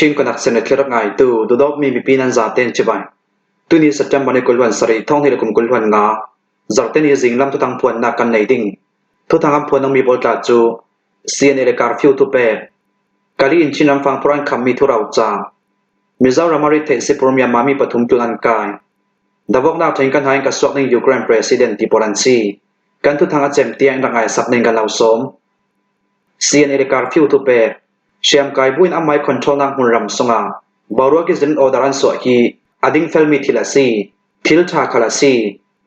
ชิงกันนักเสนอเคล็ดง่ายดูดอกมีปีนันจ่าเต้นชิบายตัวนี้สัจจ์บันในกุลวันสรีท่องให้เราคุมกุลวันงาจ่าเต้นยี่สิงลำทุกทางพวนนักกันในดิ่งทุกทางคำพวนต้องมีบทกาจูเซียนเอเลการฟิวทุเปกาลีอินชินำฟังพรานคำมีทุเราจ่ามิซารามาริเทสิปรมียามามีปฐุมตุลันกายดาวกนาถึงกันหายกับสวกในยูเครนประธานที่โปแลนด์ซีกันทุกทางอาเจมเตียงดังไงสักในกันเหล่าสมเซียนเอเลการฟิวทุเปเชียมกายบุญอามัยคอนโทรลนักหุ่นรำสงาบารัวกิจดินอดารันสวกีอดิ่งเฟลมีทิลาซีทิลชาคาลาซี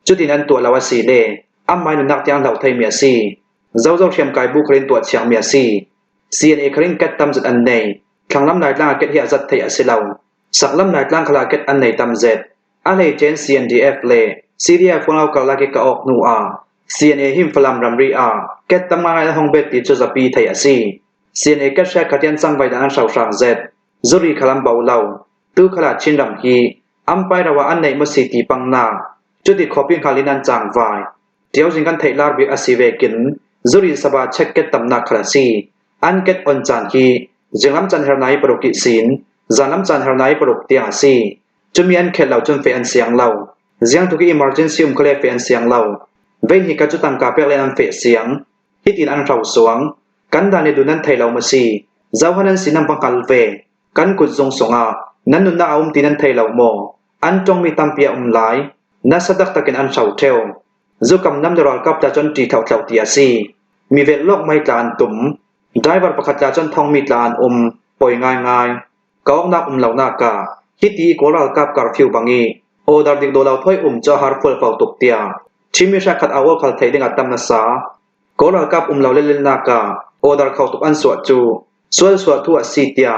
จุดนั้นตัวลาวซีเล่อามัยนักที่อันเหล่าไทยเมียซีเจ้าเชียมกายบุคลินตัวเชียงเมียซีเซียนเอครินเก็ตตำจัดอันไหนขังลำนายล่างเก็ตเฮียจัดไทยอสิลาวสักลำนายล่างขลาเก็ตอันไหนตำเจ็ดอะไรเจน CNDF เล่ซีเรียฟงเอากลาเกกออกนัวเซียนเอหิมฟลามรัมรีอาเก็ตตำมาในห้องเบตติจุดปีไทยอซีเซียนเอกแชร์ขัดยันสังไว้ด้านชาวชางเจ็ดจุรีขลังเบาเล่าตู้ขลาดชินดำฮีอัมไประว่าอันไหนมุสิตีปังนาจุดที่ขอพิงขาลินันจางไว้เดี๋ยวจิงกันไทยลาร์บิอาศิเวกินจุรีสบาเช็คเก็ตตำนักขลาซีอันเก็ตออนจานฮีจิงลำจันเฮร์ไนปรุกิสินจานลำจันเฮร์ไนปรุกเตียงซีจะมีอันเขตเหล่าจนเฟอันเสียงเหล่าเสียงทุก emergency เคลเฟอันเสียงเหล่าเว้นหิกัจุตังกาเปลเลนันเฟเสียงฮิตินอันเราสวงกันดานในดูนั้นไทยเรามาซีเจ้าฮันนั้นสินำปังคัลเวกันกุดทรงสงอานั้นนุนนาอุ้มตีนั้นไทยเราโมอันจงมีตามเปียอุ้มหลายนัสดักตะกินอันเฉาเทวจุกำน้ำดรอลกับตาจนจีเท่าเท่าตีอาซีมีเวลโลกไม่จานตุ่มได้บรรพคัตตาจนทองมีจานป่วยง่ายก็ออกนักเหล่านากาฮิตีโกลากับการฟิวบังีโอดาร์ดิกโดลาวถ้อยจะฮาร์ฟลเฝ้าตุกเตียชิมิชาขัดอาวขัดไทยดึงอัตตำนัสาโกลากับเหล่าเล่นนากาโอดาร์เข้าตุกอันสวดจูสวดทั่วซีเตีย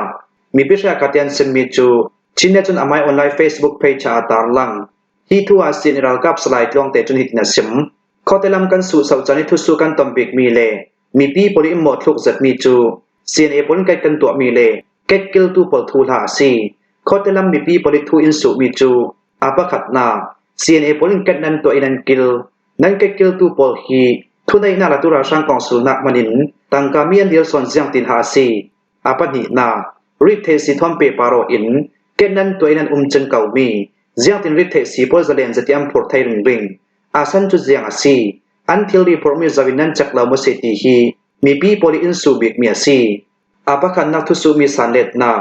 มีพิชาขัดยันเซนมีจูชินเนจนอมัยออนไลน์เฟซบุ๊กเพจอาตาร์ลังฮีทั่วซีนรัลกับสไลด์ลองเตจนหิตนัสมข้อเตลำกันสู่สาวจันทร์ทุสุกันตอมบิกมีเลมีปีโพลิมหมดทุกจัดมีจูซีนเอปนไกกันตัวมีเลเก็ตกิลตูปอลทูลาซีข้อเตลำมีปีโพลิทูอินสุมีจูอาปะขัดนาซีนเอปนกันนั้นตัวอินันกิลนั้นเก็ตกิลตูปอลฮีทุนในนาลาตุราช่างกองสุนักมันินตังกามีอันเดียลสอนเสียงตินหาซีอาปะหินาริเทสิทอมเปปารออินเก็ตนั้นตัวอินันจังเก่ามีเสียงตินริเทสิโพลเซเลนจะเตรียมพอร์ไทยริงอาสันจุดเสียงอาซีอันที่รีพอร์มิจาวินันจักลาวมุสติฮีมีปีโพลิอินสูบิกเมียซีอาปะขันนักทุสุมีสันเลตนา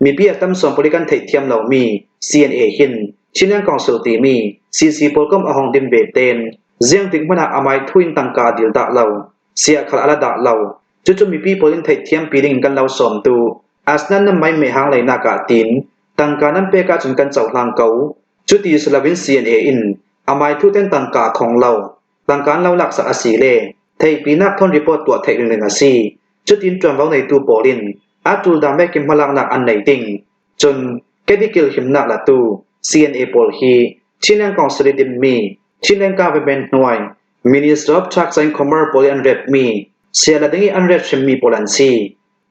มีปีอัตมส่วนโพลิกันไทยเทียมเหล่ามี CNA หินชินังกองสุตีมี CC โพลกมอหองดิมเบเตนเสียงติงพนักอมัยทุนตังกาดิลดาเหล่าเสียขลาละดาเหล่าจุมีปีโพลินไทยเทียมปีดิงกันเหล่าสมตูอาสนั้นนั้นไม่หางไหลนากาตินตังกานั้นเปกาจนกันเจ้าหลังเก่าจุดที่สลาวิน CNA อินอมัยทุเต้นตังกาของเหล่าตังการเหล่าหลักสักสีเล่ไทยปีนักทนรีพอร์ตตัวไทยเรื่องอาซีจุดอินจวนว่าในตูโปลินอาจูลดาแม่กิมพลังนักอันไหนติงจนแกดิกิลหิมนักละตู CNA โพลฮีชินังกองสลิดิมมีชินังกาเวเบนหน่วย Minister of Trucks and Commerce โพลิอันเรบมีเสียละดึงอันเรบชิมมีโพลันซี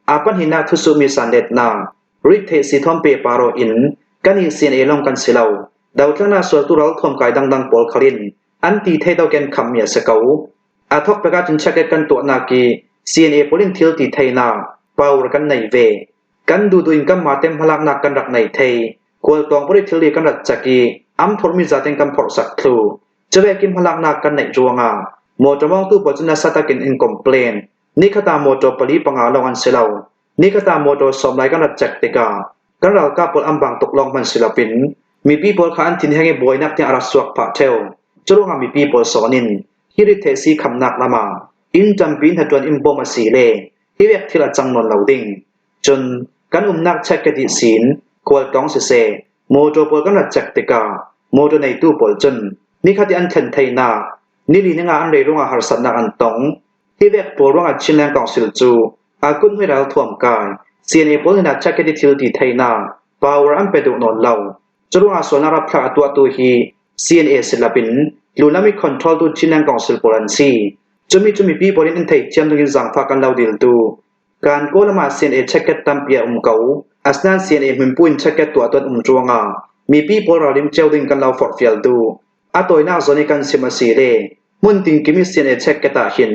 อาปันหินาทุสุมีสันเด็ดนาริเทสิทอมเปปารออินกันหิ CNA ลงกันสิเลาดาวทั้งนาส่วนตุรัลทอมกายดังโพลคารินอันตีเทดาวแกนคำเมียสเกาอาทอกประกาศจนเช็คกันตัวนากี CNA โพลินทิลตีไทยนาปาวกันในเวกันดูอินกัมมาเต็มพลังนักกันรักในไทยควรตองบริทิลีกันรักจักีอัมทอร์มิจาเต็งกันพอสักครูจะเวกิมพลังนักกันในจวงอาโมจมองตู้ปัจจุบันสัตกินอินคอมเพลนนิคตาโมจปลีปังอาลงันเซลานิคตาโมจสมไลกันรักจักติกากันเรากาปลอัมบังตกลงมันศิลปินมีปีปลขันทินแห่งบอยนักที่อารัสวกพะเทลจะรู้ว่ามีปีปลสอนินฮิริเทซีคำนักละมาอินจำปีนหัดวนอิมโบมาสีเลฮิเวกที่ละจังนนเหล่าดิ่งจนกันนักเช็คกติศีลควรต้องเสโมโจปลกันรักจักติกาโมโจในตู้ปลจนนี่ขัดอันเทนไทยนานี่ลีนงานอันเรื่องอาหารสัตว์นักอันตงฮิเวกปลร่วงอันชินแรงกองสิลจูอากุนให้เราถ่วงกายเสียในปลนักเช็คกติทิลตีไทยนาปาวรันไปดูนนเหล่าจะรู้ว่าส่วนอารับพระตัวฮี CNA ศิลปินลูนามีคอนโทรลดูชินังกองสิลโพลันซีจะมีปีบริเวณไทยเชื่อมถึงสังฟักกันเราดิลดูการโกลมา CNA เช็คเก็ตตัมเปียเก่าอัสนัน CNA มันปุ่นเช็คเก็ตตัวต้นจวงอามีปีบริเวณเจ้าดึงกันเราฟอร์ดฟิลดูอัตัวหน้าโซนิกันซิมาซีเล่มุนติงกิมิ CNA เช็คเก็ตหิน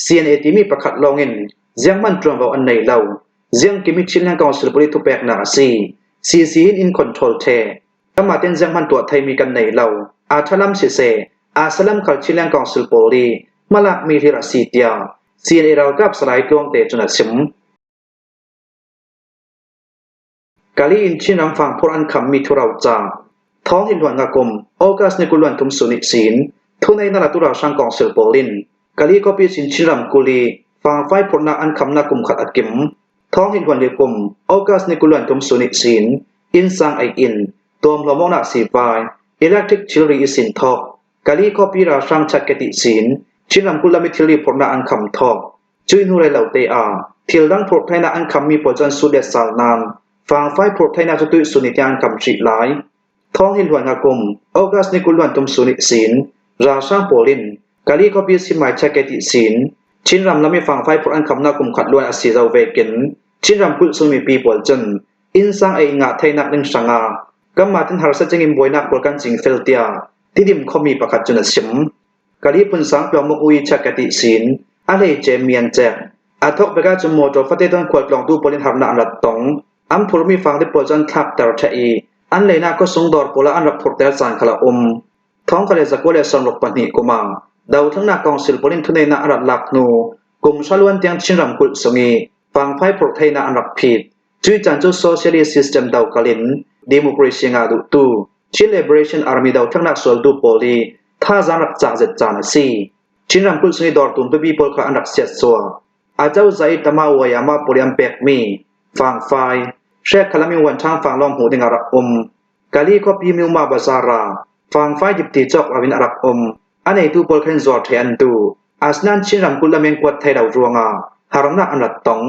CNA ที่มีประคัดลองเงินยังมันตรงเราอันไหนเรา ziang kimi chin hang council poli tu pek na si CC in control the kama ten ziang man tu thai mi kan nei lo a thalam se se a salam khal chin hang council poli malak mi thira si tia CNA raw kap sarai tlong te chuna sim kali in chin ram phang phor an kham mi thurau cha thong hin luan nga kum August ni kulwan tum suni sin thunai na la tu ra sang council polin kali copy sin chiram kuli phang fai phorna an khamna kum khat akim thong hin luan le kum August ni kulwan tum suni sin in sang ai in tom lomona si vai electric chilri isin thok kali copy ra sang chaketi sin chiram kulami thili phorna an kham thok chui nu re lau te a thil dang phor thaina an kham mi pojan su de sal nan phang fai phor thaina chu tu suni tian kham chi lai thong hin luan nga kum August ni kulwan tum suni sin ra sang polin kali copy si mai chaketi sin chinram lami phang fai phor an khamna kum khat luan asi zau vekin chinram kul sumi people chen in sang ai nga thaina ning sanga kamma tin har sa chengin boina kolkan jing feltia tidim khomi pakhat chuna sim kali pun sang pyamu ui chaketi sin ale je mian chek athok bega chumo to fate don kwal klong tu polin harna anrat tong am phurmi phang de pojan thak tar thai an leina ko sungdor pola an rapor tel chan khala thong kale zakole som lok pani kuma dau thangna council polin thune na arat laknu kum salwan tiang chinram kul songi phang phai por thaina an rak phit chui chan chu socialist system dau kalin democracy nga du tu chin liberation army dau thangna sol du poli tha jang rak cha jet chan si chinram kul songi dor tum people kha an rak set so a jau zai tama wayama poliam pek mi phang phai she khalami wan thang phang long hu ding arak kali ko pi mi ma bazara phang phai dip ti chok awin arak anei tu pol khen zor thian tu asnan chinram kulameng kwat thai dau ruanga harna anat tong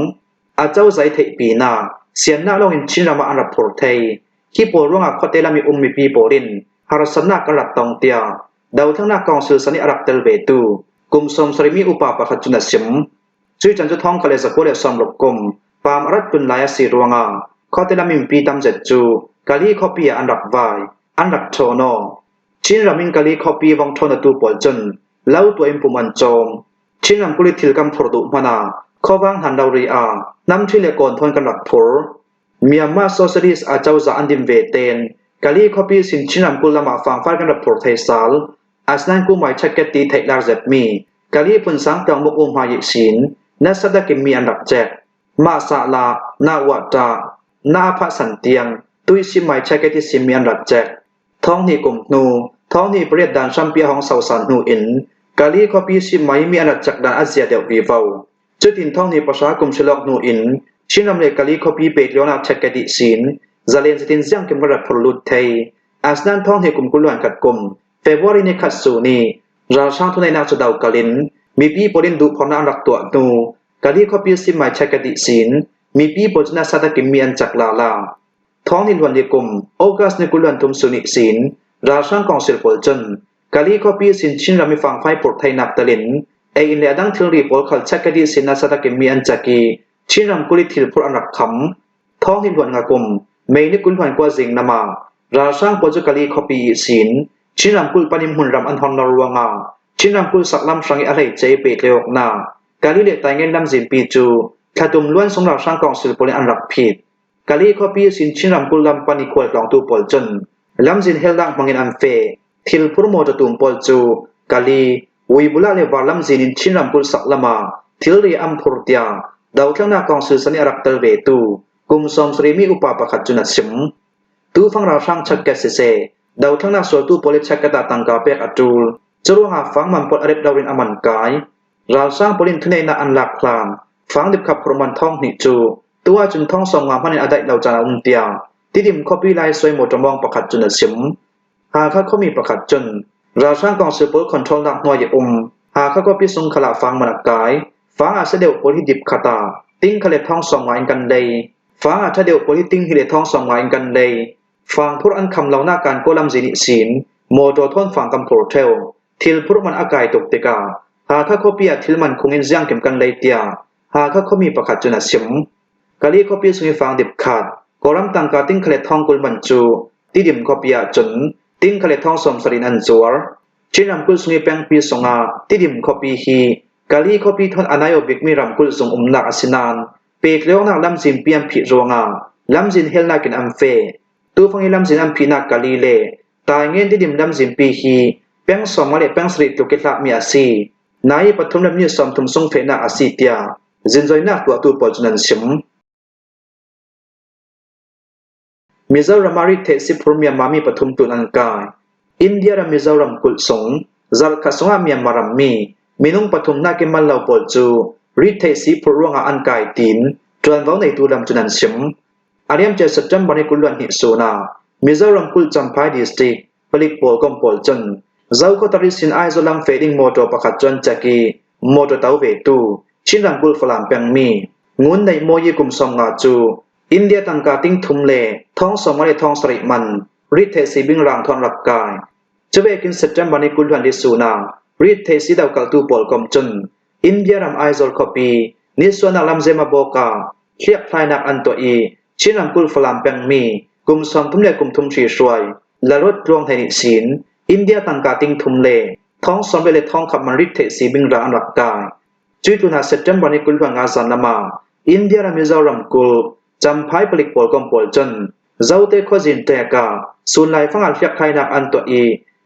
a chau zai thei pi na sian na long in chinrama anat phor thei ki pol ruanga khotela mi mi pi polin harasana karat tong tia dau thangna council sani arak tel ve tu kum som sarimi upa pakhat chuna sim chui chan chu thong kale sa kole som lok kum pam arat pun laya si ruanga khotela mi pi tam jet chu kali khopia anrak vai anrak thono chin ramin kali copy wang thona tu polchen lau to impuman chom chin ram kuli thil kam phor du mana khowang han dauri a nam thile kon thon kan rak phor Myanmar socialist a chawza andim ve ten kali copy sin chin ram kulama fang far kan rak phor thai sal asnan ku mai chaket ti thai lar zep mi kali pun sang tang mok ma yi sin na sada kim mi an rak chek ma sa la na wa ta na pha san tiang tui si mai chaket ti sim mi an rak chek thong ni kum nu thong ni priet dan sampia hong sau san nu in kali copy si mai mi anat chak dan azia deu vi vau chutin thong ni pasha kum silok nu in chinam le kali copy pe leona chakati sin zalen sitin siang kim rat pholut thei asnan thong ni kum kulwan kat kum February ni khat su ni ra sang thunai na chudau kalin mi pi polin du phona rak to nu kali copy si mai chakati sin mi pi pojna sada kim mi an chak la la thong ni luan ni kum August ni kulwan tum suni sin ra sang council polchen kali copy sin chin rami phang phai por thai nak talin ei in le dang thil ri pol khal chakadi sin na sada kim mi an chaki chin ram kuli thil phur anak kham thong ni luan nga kum mei ni kulwan kwa jing nama ra sang poju kali copy sin chin ram kul panim hun ram an hon na ruanga chin ram kul saklam sangi a lei chei pe tleok na kali le tai ngen lam jin pi chu thatum luan song ra sang council polin an rak phit kali copy sin chinram kulam pani khol tong tu polchen lamjin heldang mangin an fe thil purmo ta tum pol chu kali uibula le walam jin in chinram kul saklama thilri am phurtia dawthangna council sani arak tel ve tu kum som srimi upa pakhat chuna sim tu phang ra sang chakka se dawthangna sol tu poli chakata tangka pek atul churuha phang man pot arep dawrin aman kai ra sang polin thunei na an lak plan phang dip khap phurman thong ni chu tua chun thong song nga manin adai lau chana tia tidim copy lai soi mo tomong pakhat chuna sim ha kha khomi pakhat chun ra sang kong super control nak noi ye ha kha copy sung khala phang manak kai phang a sedeu poli dip khata ting khale thong song nga in kan dei phang a thadeu poli ting hi le thong song nga in kan dei phang phur an kham launa kan kolam jini sin mo to thon phang kam phur theu thil phur man akai tok teka ha kha copy a thil man khungin jiang kem kan lei tia ha kha khomi pakhat chuna sim kali copy sungi phang dip khat koram tangka ting khale thong kul man chu tidim copy a chun ting khale thong som sarin an zuar chinram kul sungi peng pi songa tidim copy hi kali copy thon anayo big mi ram kul sung umna asinan เปกเลวนักลำจินเปียมผิรวงาลำจินเฮลนากินอัมเฟตูฟังลำจินอัมพีนักกาลีเลตายเงินที่ดิมลำจินปีฮีแป้งสอมมาเลแป้งสริตุกิตละมีอาซีนายปฐมลำนี้สอมทุมทรงเฟนักอาซีเตียจินจอยนักตัวตูปอลจุนันชิมมิซารามาริเทสิพรมีมามีปฐมตุนันกายอินเดียรามิซารัมกุลสงจัลคาสงอามีมารัมมีมินุงปฐมนักกิมันลาวปอลจูริเทสิพรวงอันกายตินจวนvàoในตูลำจุนันชิมอาริยมเจสัจจัมบันิกุลวันหิโซนามิซารัมกุลจัมพายดิสติกผลิตปอลกอมปอลจนเจ้าก็ตริสินไอโซลัมเฟดิงโมโตประคัดจนจักีโมโตเตาเวตูชินรัมกุลฝรั่งเปียงมีงุนในโมยีกุมสองงาจูอินเดียตังกาติงทุมเลท้องสองมาเลท้องสริมันริเทสิบิงรังทอนรักกายจะเวกินสัจจัมบันิกุลวันดิสูนาริเทสิดาวกัลตูปอลกอมจนอินเดียรัมไอโซลคอปีนิสวนักลำเจมาโบกาเรียกพลายนักอันตัวอีชินรัมกุลฝรั่งเปียงมีกุมสองทุมเลกุมทุมชีช่วยและรถรวงไทนิสินอินเดียตังกาติงทุมเลท้องสอนเวเลท้องขับมันริเทสีบิงราอันรักกายจุดตุนาเซตจัมบันิกุลวังอาซันนามาอินเดียรามิซารัมกุลจำพายผลิตปอลกอมปอลจนเจ้าเตข้อจินเตกาสุนไลฟังอัลเฟียกไทนักอันตัวอี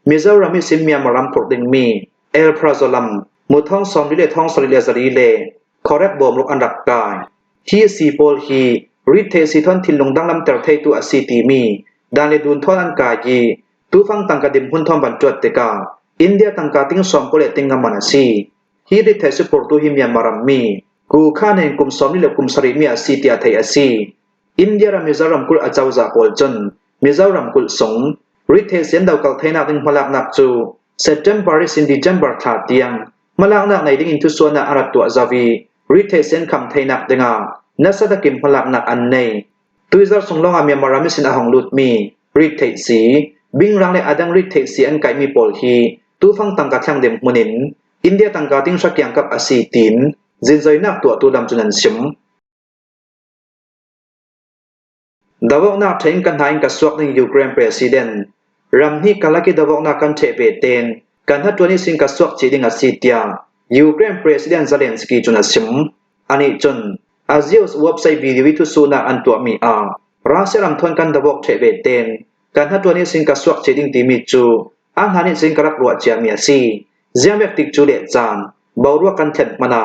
มิซารามิซิมเมียมารัมปรดิงมีเอลพราโซลัมมุท้องสอนวิเลท้องสริเลซารีเลคอเรกบอมลุกอันรักกายฮีซีปอลฮีริเทสีทอนทินลงดังลำเตอร์เทตุอซีตีมีดานเลดูนทอนอันกายีตูฟังตังกาดิมหุ่นทอมบันจวดเตกาอินเดียตังกาติงสอมโปเลติงกัมมานาซีฮีริเทสปอร์ตูฮิมยามารัมมีกูข้าในกุมสอมนิเลกุมสริมีอาซีเตียไทยอาซีอินเดียรามิซารัมกุลอาจาวซาปอลจนมิซารัมกุลสงริเทเซนดาวกัลไทนักดิงพลักนักจูเซตเทมบาริสินดิจัมบาร์ขาเตียงมลักนักในดิ่งอินทุสวนาอารัตตัวซาวีริเทเซนคำไทนักดิงานัสดกิมพลักนักอันในตุยซาสงลองอามีมารามิสินอาหงลุดมีริเทสีบิงรังเลอดังริเทสีอันไกมีปอลฮีตูฟังตังกาทางเดมมุนินอินเดียตังกาติงชักยังกับอาซีตินจินใจนักตัวตูดำจุนันชิมดาวนักเทงกันหายกับสวกในยูเครนประธานรัมฮีกาลกิดาวนักกันเทเปเตนกันฮัตตัวนี้สิงกับสวกจีดิงอาซีเตียยูเครนประธานเซเลนสกีจุนันชิมอันนี้จนอาเซียสเว็บไซต์วิดีโอทุสูนักอันตัวมีรัสเซียรัมทวนกันดาวเทเปเตนกันฮัตตัวนี้สิงกับสวกจีดิงตีมิจูอันฮันิสิงกับรักรัวเจียมีอาซีเจียมเวกติกจูเลจานบาวรัวกันเทนมานา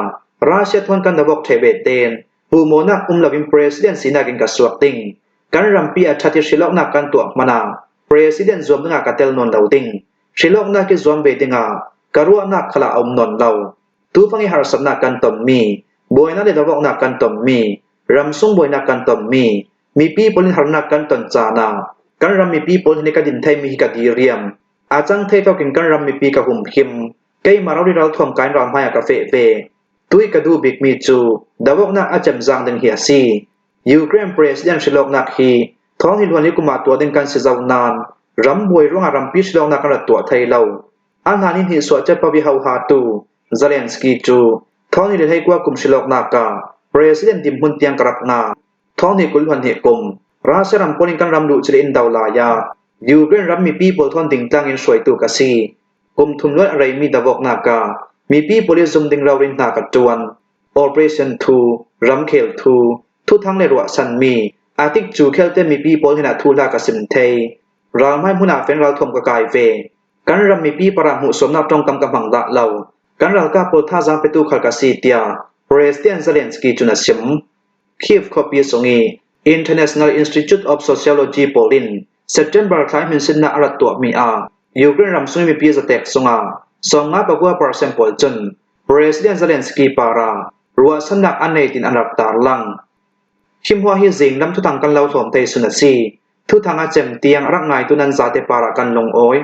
รัสเซียทวนกันดาวเทเปเตนปูโมนักลาวิมประธานสินากินกับสวกติงกันรัมปีอาชาติชิลอกนักกันตัวมานาประธานจอมนักกัตเตลนนดาวติงชิลอกนักกิจอมเบติงากรัวนักขลาอมนนดาวตูฟังหาสนักกันตอมมีบอยนักเดดาวนักกันตอมมีรัมซุงบอยนักกันตอมมีปีปลินหานักกันตอนจานากันรัมมีปีปลินกัดินไทยมีกัดีเรียมอาจังเทเท่ากินกันรัมมีปีกับหุ่มคิมไกมาเราดิเราท่วมการรำให้กาเฟเฟตุยกระดูบิกมีจูดาวนักอาจำจังดึงเฮียซียูเครนประธานชิลอกนักฮีท้องหินวันนี้กุมาตัวดึงกันเสียาวนานรำบวยร่วงรำพิชลอกนักกันตัวไทยเราอันนั้นหินสวดจะปะวิหาวหาตูเซเลนสกีจูท้องหินให้กว่ากุมชิลอกนักกาประธานดิมหุ่นเตียงกรักนาท้องหินกุลวันเหกุมราชรำปนิกันรำดุจิลินดาวลายายูเครนรำมีปีโปลทอนดิ่งตั้งอินสวยตูกสีกุมทุมล้วนอะไรมีดาวกนักกามีปีโปลิซุมดิ่งเรารินนากัดจวน Operation 2 รำเคล2ทุทั้งในรัวสันมีอาติกจูเคลเตมีปีโปลหินาทูลากสิมเทยรามให้มุนาเฟนเราทมกกายเวกันรำมีปีปราหุสมนับตรงกำกำหังดะเหล่ากันเรากาโปลท่าจางเปตูขลกสีเตียประธานเซเลนสกีจุนัสชิมคีฟคอปีสงี International Institute of Sociology โปลิน September คล้ายมินสินนาอรัตตัวมียูเครนรำซุยมีปีสเต็กสงสองปะกัวปาร์เซมปอลจนประธานเซเลนสกีปารารัวสนักอันในตินอันรักตาลังคิมหัวฮิซิงลำทุตังกันเล่าถ่วมเตสุนัสีทุทางอาเจมเตียงรักไงตุนันซาเตปารากันลงโอย